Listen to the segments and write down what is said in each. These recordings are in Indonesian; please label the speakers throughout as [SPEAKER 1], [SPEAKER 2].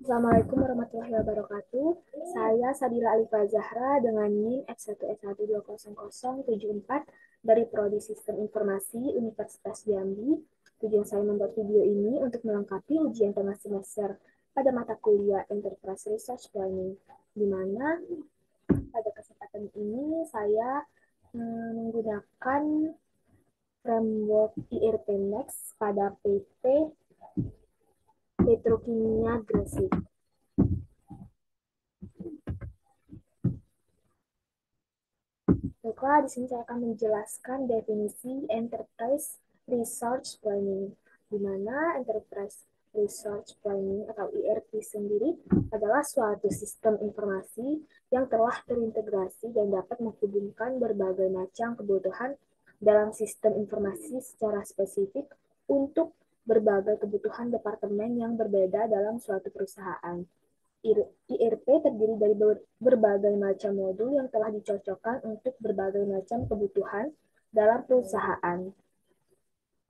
[SPEAKER 1] Assalamualaikum warahmatullahi wabarakatuh. Saya Sadila Alifa Zahra dengan NIM X1S1200074 dari Prodi Sistem Informasi Universitas Jambi. Tujuan saya membuat video ini untuk melengkapi ujian tengah semester pada mata kuliah Enterprise Research Planning, di mana pada kesempatan ini saya menggunakan framework IRP Next pada PT Petrokimia Gresik. Baiklah, di sini saya akan menjelaskan definisi Enterprise Resource Planning, di mana Enterprise Resource Planning atau ERP sendiri adalah suatu sistem informasi yang telah terintegrasi dan dapat menghubungkan berbagai macam kebutuhan dalam sistem informasi secara spesifik untuk berbagai kebutuhan departemen yang berbeda dalam suatu perusahaan. IRP terdiri dari berbagai macam modul yang telah dicocokkan untuk berbagai macam kebutuhan dalam perusahaan.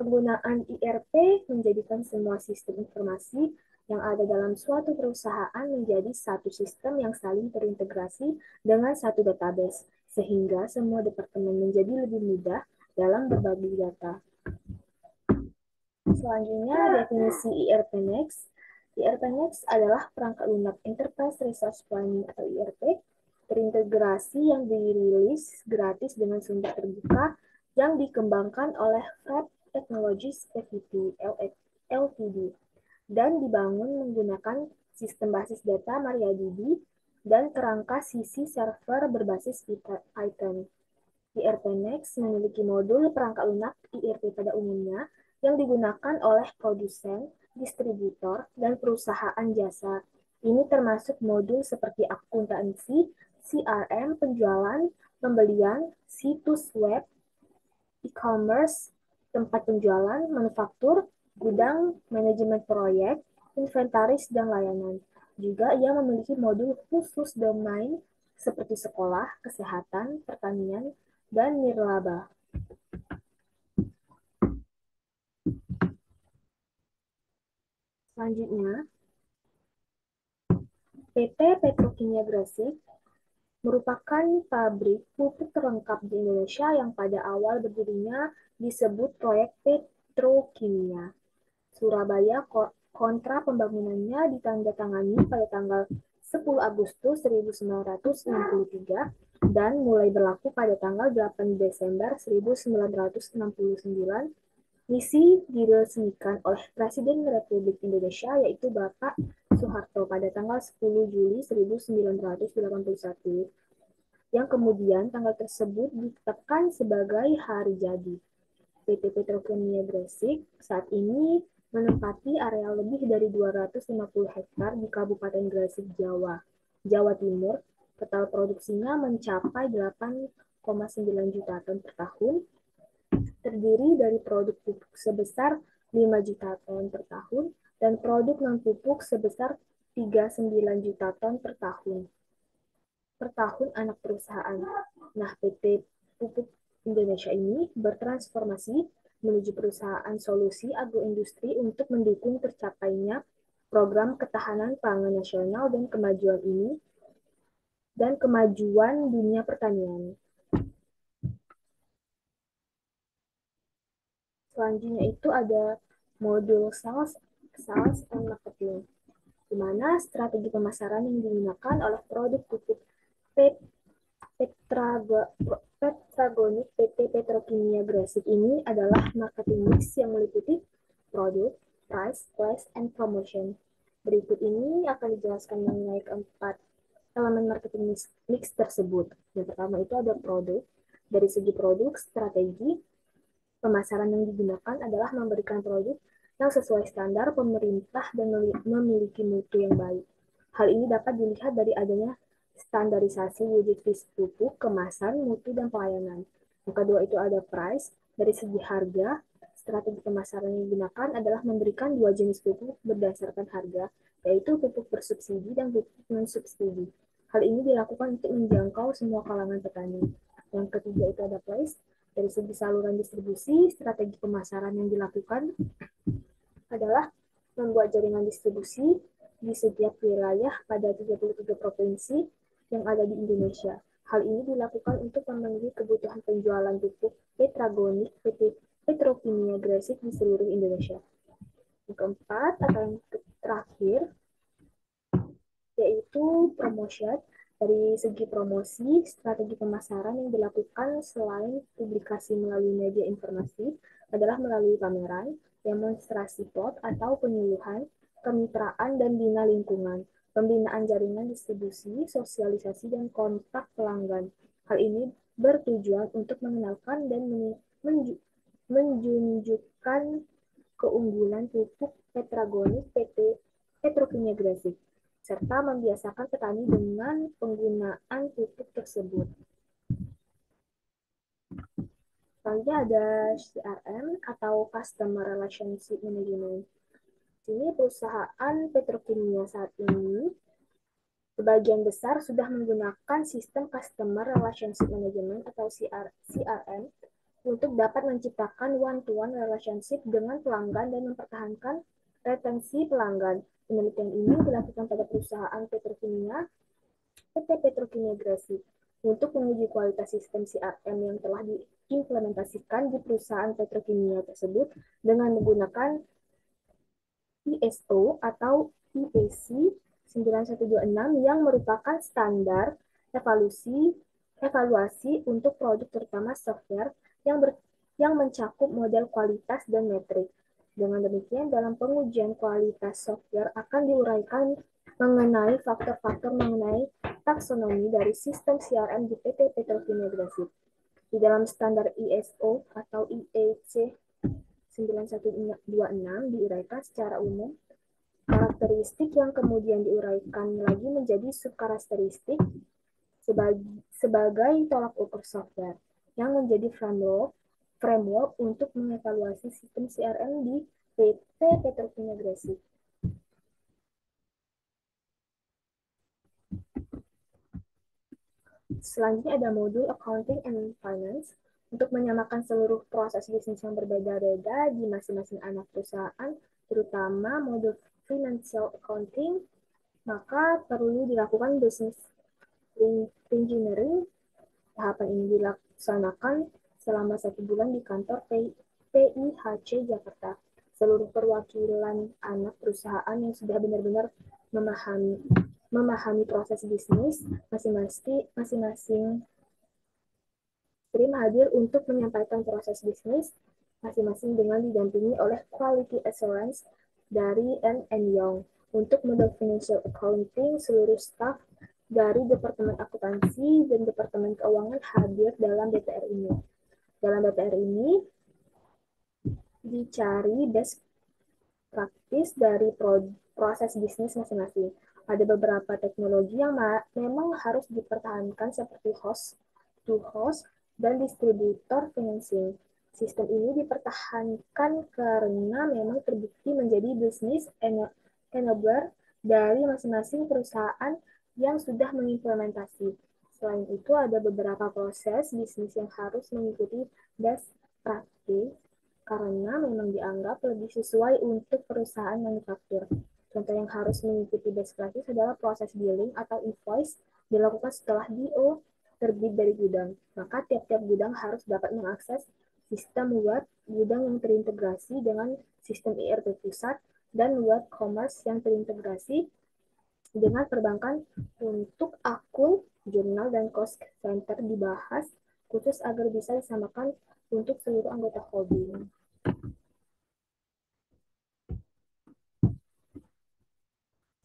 [SPEAKER 1] Penggunaan IRP menjadikan semua sistem informasi yang ada dalam suatu perusahaan menjadi satu sistem yang saling terintegrasi dengan satu database, sehingga semua departemen menjadi lebih mudah dalam berbagi data. Selanjutnya, definisi IRP Next. IRP Next adalah perangkat lunak Enterprise Resource Planning atau IRP terintegrasi yang dirilis gratis dengan sumber terbuka yang dikembangkan oleh Fred Technologies Pvt. Ltd. dan dibangun menggunakan sistem basis data MariaDB dan kerangka sisi server berbasis Python. IRP Next memiliki modul perangkat lunak IRP pada umumnya yang digunakan oleh produsen, distributor, dan perusahaan jasa. Ini termasuk modul seperti akuntansi, CRM, penjualan, pembelian, situs web, e-commerce, tempat penjualan, manufaktur, gudang, manajemen proyek, inventaris, dan layanan. Juga ia memiliki modul khusus domain seperti sekolah, kesehatan, pertanian, dan nirlaba. Selanjutnya, PT Petrokimia Gresik merupakan pabrik pupuk terlengkap di Indonesia yang pada awal berdirinya disebut proyek Petrokimia Surabaya. Kontrak pembangunannya ditandatangani pada tanggal 10 Agustus 1963 dan mulai berlaku pada tanggal 8 Desember 1969. Misi diresmikan oleh Presiden Republik Indonesia yaitu Bapak Soeharto pada tanggal 10 Juli 1981, yang kemudian tanggal tersebut ditetapkan sebagai hari jadi. PT Petrokimia Gresik saat ini menempati area lebih dari 250 hektar di Kabupaten Gresik, Jawa Timur. Total produksinya mencapai 8,9 juta ton per tahun, terdiri dari produk pupuk sebesar 5 juta ton per tahun dan produk non-pupuk sebesar 39 juta ton per tahun. Per tahun anak perusahaan. Nah, PT Pupuk Indonesia ini bertransformasi menuju perusahaan solusi agroindustri untuk mendukung tercapainya program ketahanan pangan nasional dan kemajuan dunia pertanian. Selanjutnya itu ada modul sales and marketing, di mana strategi pemasaran yang digunakan oleh produk pupuk Petragonik PT Petrokimia Gresik ini adalah marketing mix yang meliputi produk, price, place, and promotion. Berikut ini akan dijelaskan mengenai keempat elemen marketing mix tersebut. Yang pertama itu ada produk. Dari segi produk, strategi pemasaran yang digunakan adalah memberikan produk yang sesuai standar pemerintah dan memiliki mutu yang baik. Hal ini dapat dilihat dari adanya standarisasi wujud fisik pupuk, kemasan, mutu, dan pelayanan. Yang kedua itu ada price. Dari segi harga, strategi pemasaran yang digunakan adalah memberikan dua jenis pupuk berdasarkan harga, yaitu pupuk bersubsidi dan pupuk non-subsidi. Hal ini dilakukan untuk menjangkau semua kalangan petani. Yang ketiga itu ada place. Dari segi saluran distribusi, strategi pemasaran yang dilakukan adalah membuat jaringan distribusi di setiap wilayah pada 33 provinsi yang ada di Indonesia. Hal ini dilakukan untuk memenuhi kebutuhan penjualan pupuk Petragonik PT Petrokimia Gresik di seluruh Indonesia. Yang keempat atau yang terakhir yaitu promotion. Dari segi promosi, strategi pemasaran yang dilakukan selain publikasi melalui media informasi adalah melalui pameran, demonstrasi pot atau penyuluhan, kemitraan dan bina lingkungan, pembinaan jaringan distribusi, sosialisasi, dan kontak pelanggan. Hal ini bertujuan untuk mengenalkan dan menunjukkan keunggulan pupuk Petragonik PT Petrokimia Gresik serta membiasakan petani dengan penggunaan pupuk tersebut. Selanjutnya ada CRM atau Customer Relationship Management. Ini perusahaan petrokimia saat ini sebagian besar sudah menggunakan sistem Customer Relationship Management atau CRM untuk dapat menciptakan one-to-one relationship dengan pelanggan dan mempertahankan retensi pelanggan. Penelitian ini dilakukan pada perusahaan petrokimia PT Petrokimia Gresik untuk menguji kualitas sistem CRM yang telah diimplementasikan di perusahaan petrokimia tersebut dengan menggunakan ISO atau IEC 9126 yang merupakan standar evaluasi untuk produk terutama software yang mencakup model kualitas dan metrik. Dengan demikian, dalam pengujian kualitas software akan diuraikan mengenai faktor-faktor mengenai taksonomi dari sistem CRM di PT Petrokimia Gresik. Di dalam standar ISO atau IEC 9126 diuraikan secara umum karakteristik yang kemudian diuraikan lagi menjadi subkarakteristik sebagai tolak ukur software yang menjadi framework untuk mengevaluasi sistem CRM di PT Petrokimia Gresik. Selanjutnya ada modul Accounting and Finance untuk menyamakan seluruh proses bisnis yang berbeda-beda di masing-masing anak perusahaan, terutama modul Financial Accounting, maka perlu dilakukan business engineering. Tahapan ini dilaksanakan selama 1 bulan di kantor PIHC Jakarta. Seluruh perwakilan anak perusahaan yang sudah benar-benar memahami proses bisnis masing-masing tim hadir untuk menyampaikan proses bisnis masing-masing dengan didampingi oleh quality assurance dari Ernst Young. Untuk model financial accounting, seluruh staf dari Departemen Akuntansi dan Departemen Keuangan hadir dalam BPR ini. Dalam BPR ini dicari best practice dari proses bisnis masing-masing. Ada beberapa teknologi yang memang harus dipertahankan seperti host-to-host dan distributor financing. Sistem ini dipertahankan karena memang terbukti menjadi bisnis enabler dari masing-masing perusahaan yang sudah mengimplementasi. Selain itu, ada beberapa proses bisnis yang harus mengikuti best practice karena memang dianggap lebih sesuai untuk perusahaan manufaktur. Contoh yang harus mengikuti best practice adalah proses billing atau invoice dilakukan setelah DO terbit dari gudang. Maka tiap-tiap gudang harus dapat mengakses sistem web gudang yang terintegrasi dengan sistem ERP pusat dan web commerce yang terintegrasi dengan perbankan untuk akun, jurnal, dan cost center dibahas khusus agar bisa disamakan untuk seluruh anggota holding.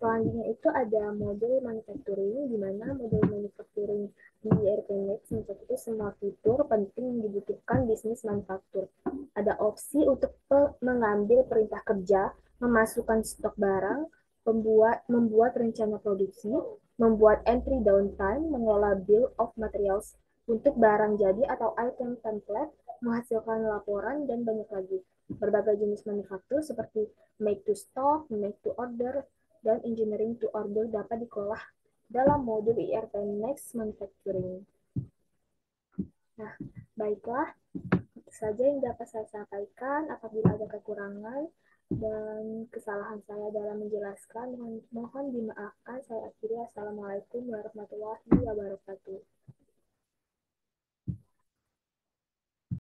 [SPEAKER 1] Selanjutnya itu ada modul manufacturing, di mana modul manufacturing di ERPNet mencakup semua fitur penting yang dibutuhkan bisnis manufaktur. Ada opsi untuk mengambil perintah kerja, memasukkan stok barang, membuat rencana produksi, membuat entry downtime, mengelola bill of materials untuk barang jadi atau item template, menghasilkan laporan, dan banyak lagi. Berbagai jenis manufaktur seperti make to stock, make to order, dan engineering to order dapat dikelola dalam modul ERP Next Manufacturing. Nah, baiklah, itu saja yang dapat saya sampaikan. Apabila ada kekurangan, Dan kesalahan saya dalam menjelaskan mohon dimaafkan. Saya akhiri. Assalamualaikum warahmatullahi wabarakatuh.